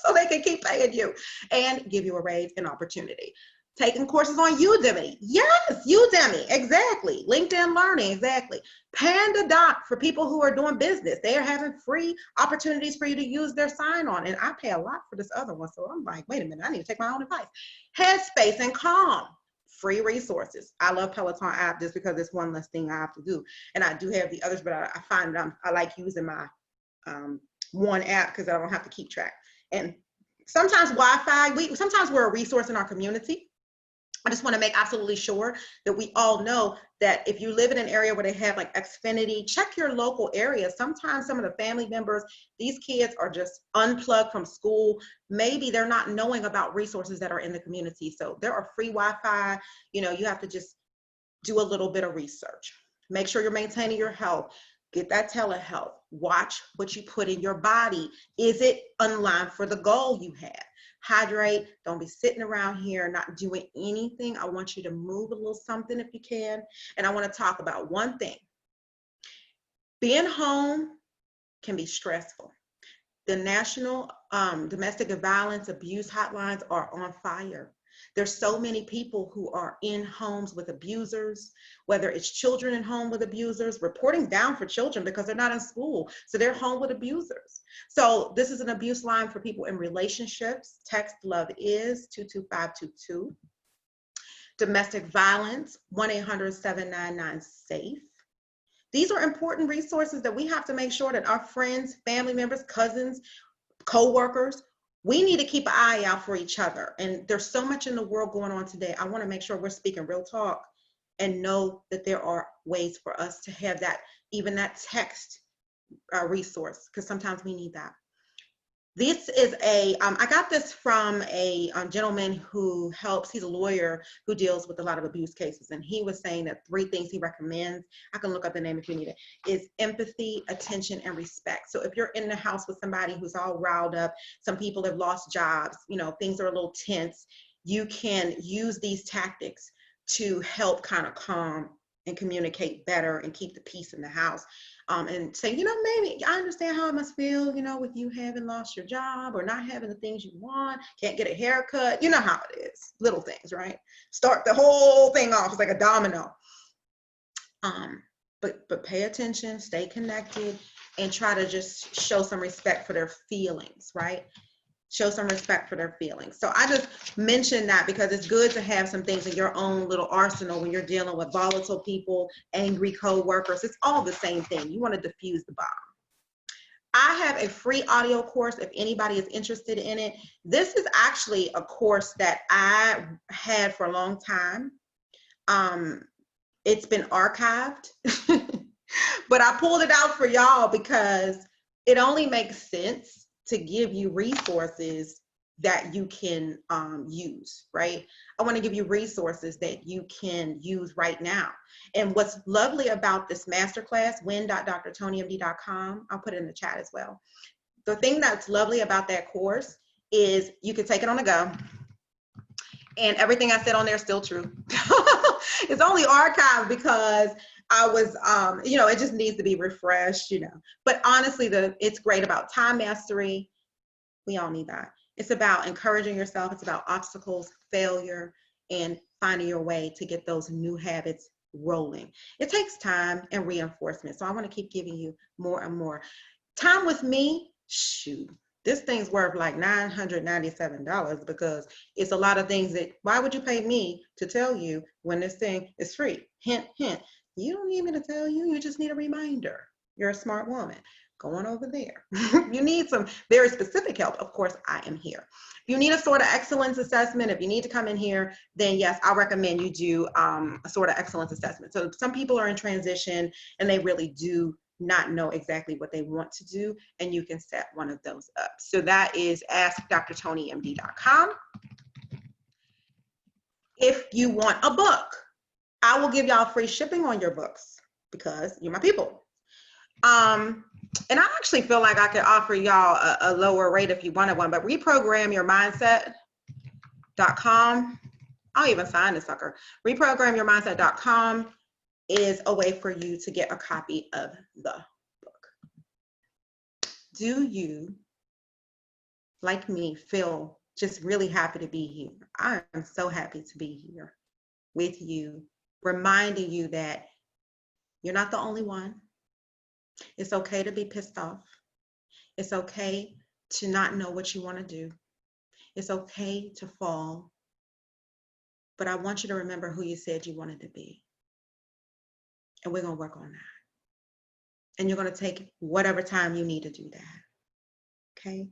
so they can keep paying you and give you a raise and opportunity. Taking courses on Udemy. Yes, Udemy, exactly. LinkedIn Learning, exactly. PandaDoc for people who are doing business. They are having free opportunities for you to use their sign-on. And I pay a lot for this other one. So I'm like, wait a minute, I need to take my own advice. Headspace and Calm, free resources. I love Peloton app just because it's one less thing I have to do. And I do have the others, but I find I like using my one app because I don't have to keep track. And sometimes Wi-Fi, sometimes we're a resource in our community. I just want to make absolutely sure that we all know that if you live in an area where they have like Xfinity, check your local area. Sometimes some of the family members, these kids are just unplugged from school. Maybe they're not knowing about resources that are in the community. So there are free Wi-Fi. You have to just do a little bit of research. Make sure you're maintaining your health. Get that telehealth. Watch what you put in your body. Is it in line for the goal you have? Hydrate. Don't be sitting around here not doing anything. I want you to move a little something if you can. And I want to talk about one thing. Being home can be stressful. The National Domestic Violence Abuse Hotlines are on fire. There's so many people who are in homes with abusers, whether it's children in home with abusers, reporting down for children because they're not in school. So they're home with abusers. So this is an abuse line for people in relationships. Text Love Is 22522. Domestic violence, 1-800-799-SAFE. These are important resources that we have to make sure that our friends, family members, cousins, co-workers, we need to keep an eye out for each other. And there's so much in the world going on today. I want to make sure we're speaking real talk and know that there are ways for us to have that, even that text resource, because sometimes we need that. This is I got this from a gentleman who helps, he's a lawyer who deals with a lot of abuse cases. And he was saying that 3 things he recommends, I can look up the name if you need it, is empathy, attention, and respect. So if you're in the house with somebody who's all riled up, some people have lost jobs, things are a little tense, you can use these tactics to help kind of calm and communicate better and keep the peace in the house. And say, maybe I understand how it must feel, with you having lost your job or not having the things you want, can't get a haircut, you know how it is, little things, right? Start the whole thing off, it's like a domino. but pay attention, stay connected, and try to just show some respect for their feelings, right? Show some respect for their feelings. So I just mentioned that because it's good to have some things in your own little arsenal when you're dealing with volatile people, angry co-workers. It's all the same thing. You want to diffuse the bomb. I have a free audio course if anybody is interested in it. This is actually a course that I had for a long time. It's been archived, but I pulled it out for y'all because it only makes sense to give you resources that you can use, right? I want to give you resources that you can use right now. And what's lovely about this masterclass, win.drtonymd.com, I'll put it in the chat as well. The thing that's lovely about that course is you can take it on the go. And everything I said on there is still true. It's only archived because I was, it just needs to be refreshed, But honestly, it's great about time mastery. We all need that. It's about encouraging yourself. It's about obstacles, failure, and finding your way to get those new habits rolling. It takes time and reinforcement. So I want to keep giving you more and more. Time with me, shoot. This thing's worth like $997 because it's a lot of things that, why would you pay me to tell you when this thing is free? Hint, hint. You don't need me to tell you. You just need a reminder. You're a smart woman. Go on over there. You need some very specific help. Of course, I am here. If you need a sort of excellence assessment, if you need to come in here, then yes, I recommend you do a sort of excellence assessment. So some people are in transition and they really do not know exactly what they want to do, and you can set one of those up. So that is askdrtonymd.com. If you want a book, I will give y'all free shipping on your books because you're my people. And I actually feel like I could offer y'all a lower rate if you wanted one, but reprogramyourmindset.com. I'll even sign this sucker. Reprogramyourmindset.com is a way for you to get a copy of the book. Do you, like me, feel just really happy to be here? I am so happy to be here with you, reminding you that you're not the only one. It's okay to be pissed off. It's okay to not know what you want to do. It's okay to fall. But I want you to remember who you said you wanted to be. And we're going to work on that. And you're going to take whatever time you need to do that. Okay?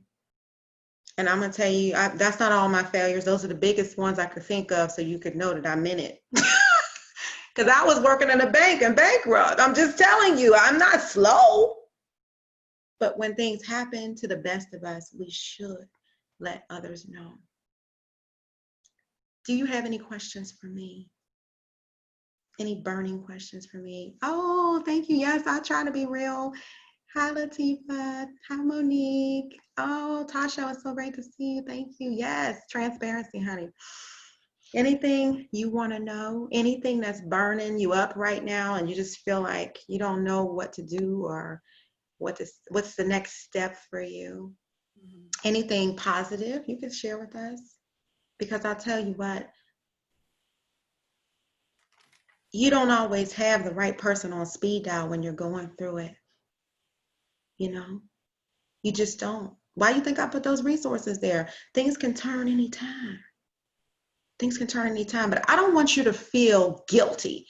And I'm going to tell you, that's not all my failures. Those are the biggest ones I could think of so you could know that I'm in it. Because I was working in a bank and bankrupt. I'm just telling you, I'm not slow. But when things happen to the best of us, we should let others know. Do you have any questions for me? Any burning questions for me? Oh, thank you. Yes, I try to be real. Hi, Latifa. Hi, Monique. Oh, Tasha, it's so great to see you. Thank you. Yes, transparency, honey. Anything you want to know? Anything that's burning you up right now and you just feel like you don't know what to do or what's the next step for you? Mm-hmm. Anything positive you can share with us? Because I'll tell you what, you don't always have the right person on speed dial when you're going through it. You just don't. Why do you think I put those resources there? Things can turn anytime. Things can turn anytime, but I don't want you to feel guilty.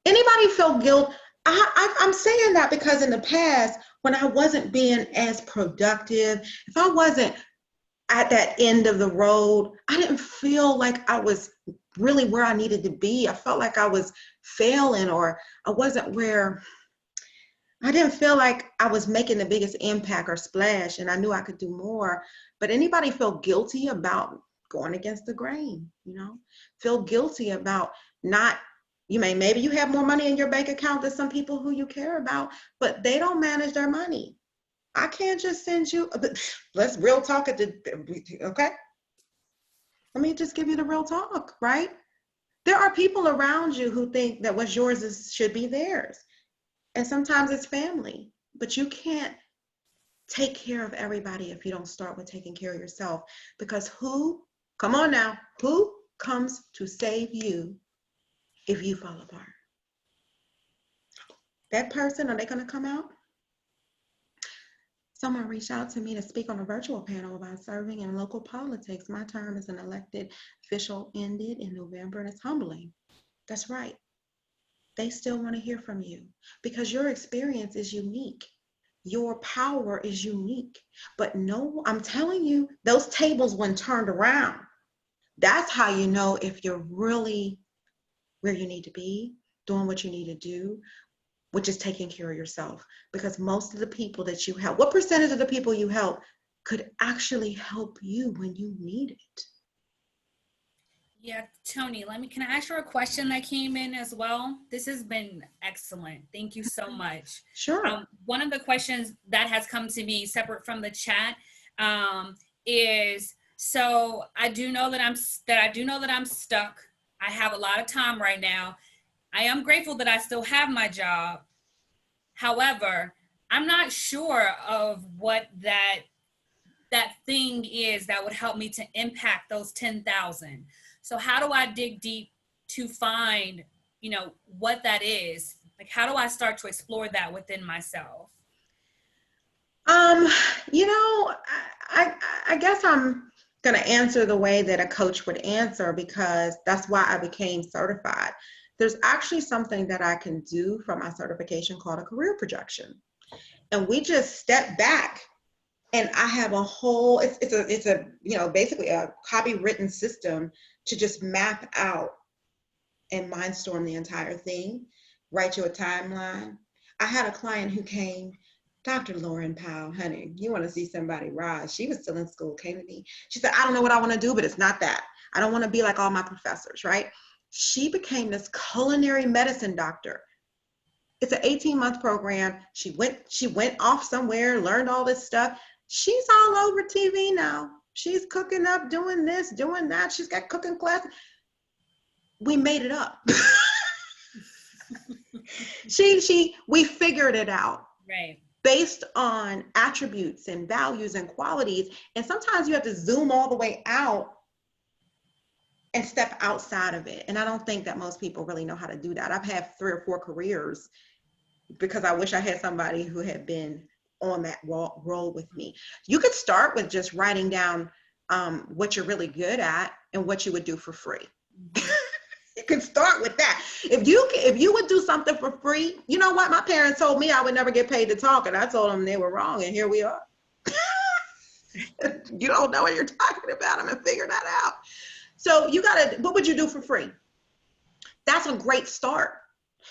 Anybody feel guilt? I'm saying that because in the past, when I wasn't being as productive, if I wasn't at that end of the road, I didn't feel like I was really where I needed to be. I felt like I was failing, or I wasn't where, I didn't feel like I was making the biggest impact or splash, and I knew I could do more. But anybody feel guilty about going against the grain, feel guilty about not, maybe you have more money in your bank account than some people who you care about, but they don't manage their money. I can't just send you, let's real talk okay? Let me just give you the real talk, right? There are people around you who think that what's yours should be theirs. And sometimes it's family, but you can't take care of everybody if you don't start with taking care of yourself. Because who comes to save you if you fall apart? That person, are they going to come out? Someone reached out to me to speak on a virtual panel about serving in local politics. My term as an elected official ended in November, and it's humbling. That's right. They still want to hear from you because your experience is unique. Your power is unique. But no, I'm telling you, those tables when turned around, that's how you know if you're really where you need to be, doing what you need to do, which is taking care of yourself. Because most of the people that you help, what percentage of the people you help could actually help you when you need it? Yeah, Toni, can I ask you a question that came in as well? This has been excellent. Thank you so much. Sure. One of the questions that has come to me separate from the chat is, so I do know that I'm stuck. I have a lot of time right now. I am grateful that I still have my job. However, I'm not sure of what that thing is that would help me to impact those 10,000. So how do I dig deep to find, what that is? Like, how do I start to explore that within myself? Um, I guess I'm going to answer the way that a coach would answer because that's why I became certified. There's actually something that I can do from my certification called a career projection. And we just step back and I have a whole, it's a basically a copywritten system to just map out and mindstorm the entire thing, write you a timeline. I had a client who came, Dr. Lauren Powell, honey, you want to see somebody rise. She was still in school, came to me. She said, I don't know what I want to do, but it's not that. I don't want to be like all my professors, right? She became this culinary medicine doctor. It's an 18-month program. She went off somewhere, learned all this stuff. She's all over TV now. She's cooking up, doing this, doing that. She's got cooking classes. We made it up. We figured it out. Right. Based on attributes and values and qualities. And sometimes you have to zoom all the way out and step outside of it. And I don't think that most people really know how to do that. I've had 3 or 4 careers because I wish I had somebody who had been on that role with me. You could start with just writing down what you're really good at and what you would do for free. You can start with that. If you would do something for free, you know what? My parents told me I would never get paid to talk, and I told them they were wrong, and here we are. You don't know what you're talking about. I'm gonna figure that out. So what would you do for free? That's a great start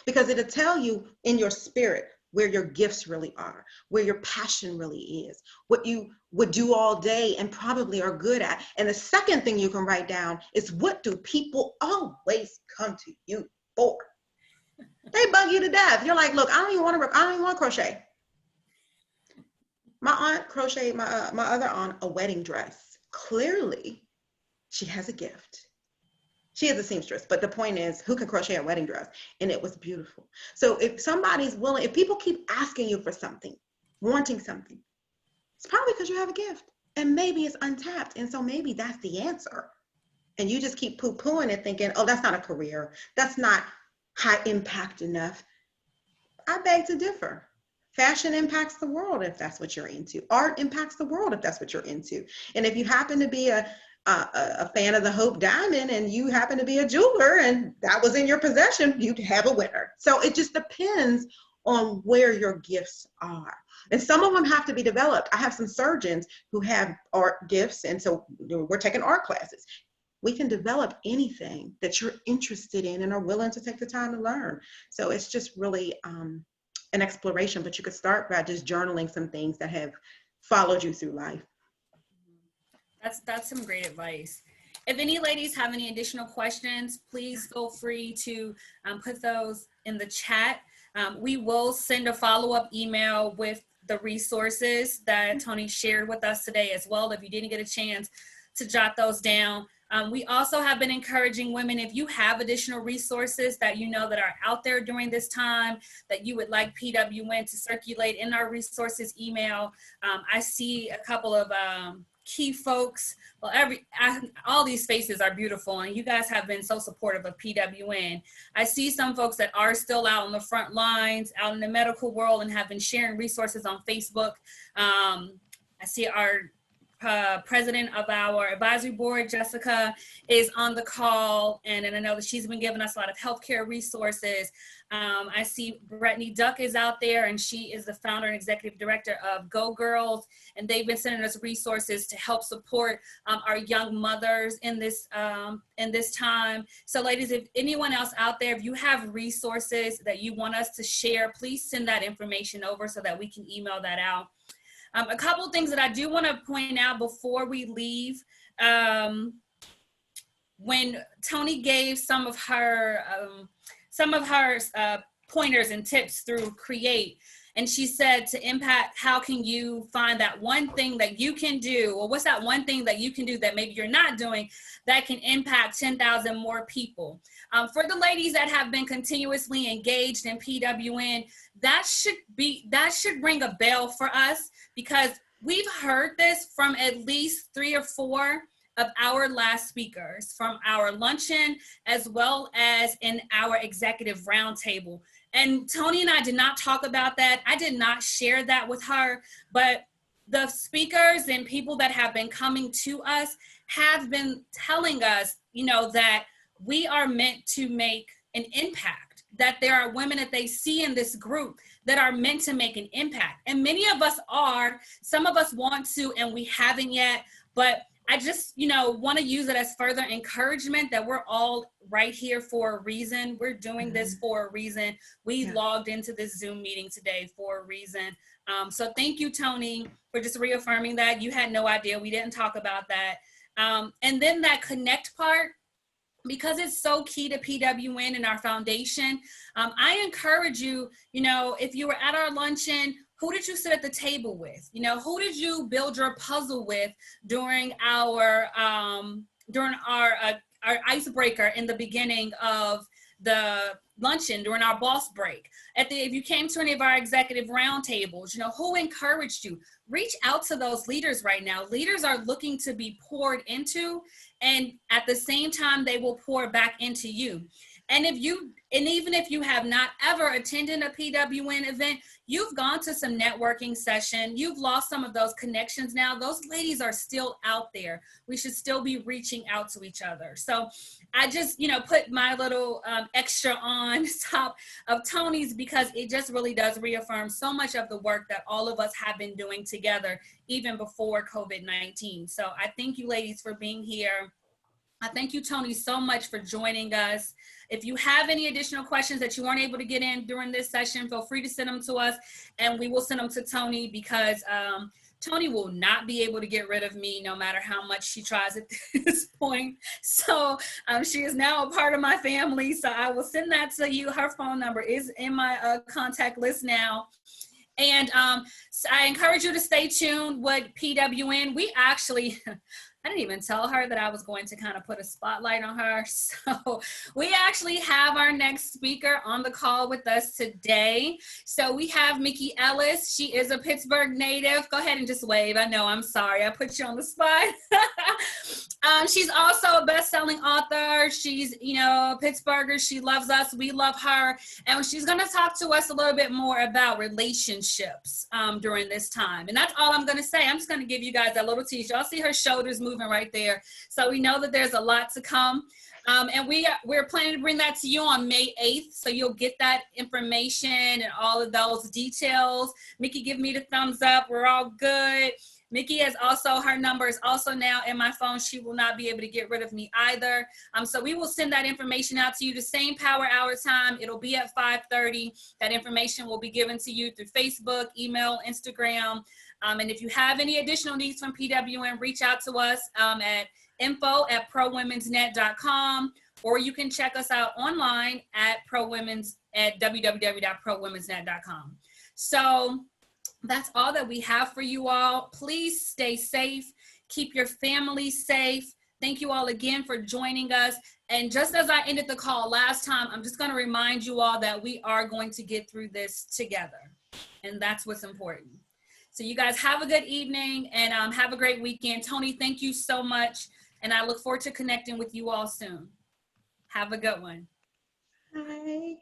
because it'll tell you in your spirit where your gifts really are, where your passion really is, what you would do all day and probably are good at. And the second thing you can write down is, what do people always come to you for? They bug you to death. You're like, look, I don't even want to crochet. My aunt crocheted my other aunt a wedding dress. Clearly, she has a gift. She is a seamstress, but the point is, who can crochet a wedding dress? And it was beautiful. So if somebody's willing, if people keep asking you for something, wanting something, it's probably because you have a gift and maybe it's untapped. And so maybe that's the answer. And you just keep poo-pooing it thinking, oh, that's not a career. That's not high impact enough. I beg to differ. Fashion impacts the world if that's what you're into. Art impacts the world if that's what you're into. And if you happen to be a fan of the Hope Diamond and you happen to be a jeweler and that was in your possession, you'd have a winner. So it just depends on where your gifts are. And some of them have to be developed. I have some surgeons who have art gifts, and so we're taking art classes. We can develop anything that you're interested in and are willing to take the time to learn. So it's just really an exploration, but you could start by just journaling some things that have followed you through life. That's some great advice. If any ladies have any additional questions, please feel free to put those in the chat. We will send a follow-up email with the resources that Toni shared with us today as well, if you didn't get a chance to jot those down. We also have been encouraging women, if you have additional resources that you know that are out there during this time that you would like PWN to circulate in our resources email. I see a couple of key folks. Well, all these faces are beautiful, and you guys have been so supportive of PWN. I see some folks that are still out on the front lines, out in the medical world, and have been sharing resources on Facebook. I see our president of our advisory board, Jessica, is on the call, and I know that she's been giving us a lot of healthcare resources. I see Brittany Duck is out there, and she is the founder and executive director of Go Girls, and they've been sending us resources to help support our young mothers in this time. So ladies, if anyone else out there, if you have resources that you want us to share, please send that information over so that we can email that out. A couple of things that I do want to point out before we leave. When Toni gave some of her pointers and tips through Create, and she said to impact, how can you find that one thing that you can do, or what's that one thing that you can do that maybe you're not doing that can impact 10,000 more people? For the ladies that have been continuously engaged in PWN, that should ring a bell for us, because we've heard this from at least 3 or 4 of our last speakers, from our luncheon as well as in our executive roundtable. And Toni and I did not talk about that. I did not share that with her, but the speakers and people that have been coming to us have been telling us, that we are meant to make an impact, that there are women that they see in this group that are meant to make an impact. And many of us are, some of us want to, and we haven't yet, but I just, want to use it as further encouragement that we're all right here for a reason. We're doing this for a reason. We logged into this Zoom meeting today for a reason. So thank you, Toni, for just reaffirming that. You had no idea. We didn't talk about that. And then that connect part, because it's so key to PWN and our foundation. I encourage you, if you were at our luncheon, who did you sit at the table with? Who did you build your puzzle with during our icebreaker in the beginning of the luncheon, during our boss break? If you came to any of our executive roundtables, who encouraged you? Reach out to those leaders right now. Leaders are looking to be poured into, and at the same time, they will pour back into you. And even if you have not ever attended a PWN event, you've gone to some networking session, you've lost some of those connections now, those ladies are still out there. We should still be reaching out to each other. So I just, put my little extra on top of Toni's, because it just really does reaffirm so much of the work that all of us have been doing together, even before COVID-19. So I thank you ladies for being here. I thank you, Toni, so much for joining us. If you have any additional questions that you weren't able to get in during this session, feel free to send them to us, and we will send them to Toni, because Toni will not be able to get rid of me no matter how much she tries at this point. So she is now a part of my family. So I will send that to you. Her phone number is in my contact list now. And so I encourage you to stay tuned with PWN. We actually... I didn't even tell her that I was going to kind of put a spotlight on her. So we actually have our next speaker on the call with us today. So we have Mickey Ellis. She is a Pittsburgh native. Go ahead and just wave. I know, I'm sorry. I put you on the spot. She's also a best-selling author. She's, a Pittsburgher. She loves us. We love her. And she's going to talk to us a little bit more about relationships during this time. And that's all I'm going to say. I'm just going to give you guys a little tease. Y'all see her shoulders moving right there. So we know that there's a lot to come. And we're planning to bring that to you on May 8th. So you'll get that information and all of those details. Mickey, give me the thumbs up. We're all good. Mickey has also, her number is also now in my phone. She will not be able to get rid of me either. So we will send that information out to you the same power hour time. It'll be at 5:30. That information will be given to you through Facebook, email, Instagram. And if you have any additional needs from PWN, reach out to us at info@prowomensnet.com, or you can check us out online at www.prowomensnet.com. So that's all that we have for you all. Please stay safe. Keep your family safe. Thank you all again for joining us. And just as I ended the call last time, I'm just going to remind you all that we are going to get through this together. And that's what's important. So you guys have a good evening and have a great weekend. Toni, thank you so much. And I look forward to connecting with you all soon. Have a good one. Bye.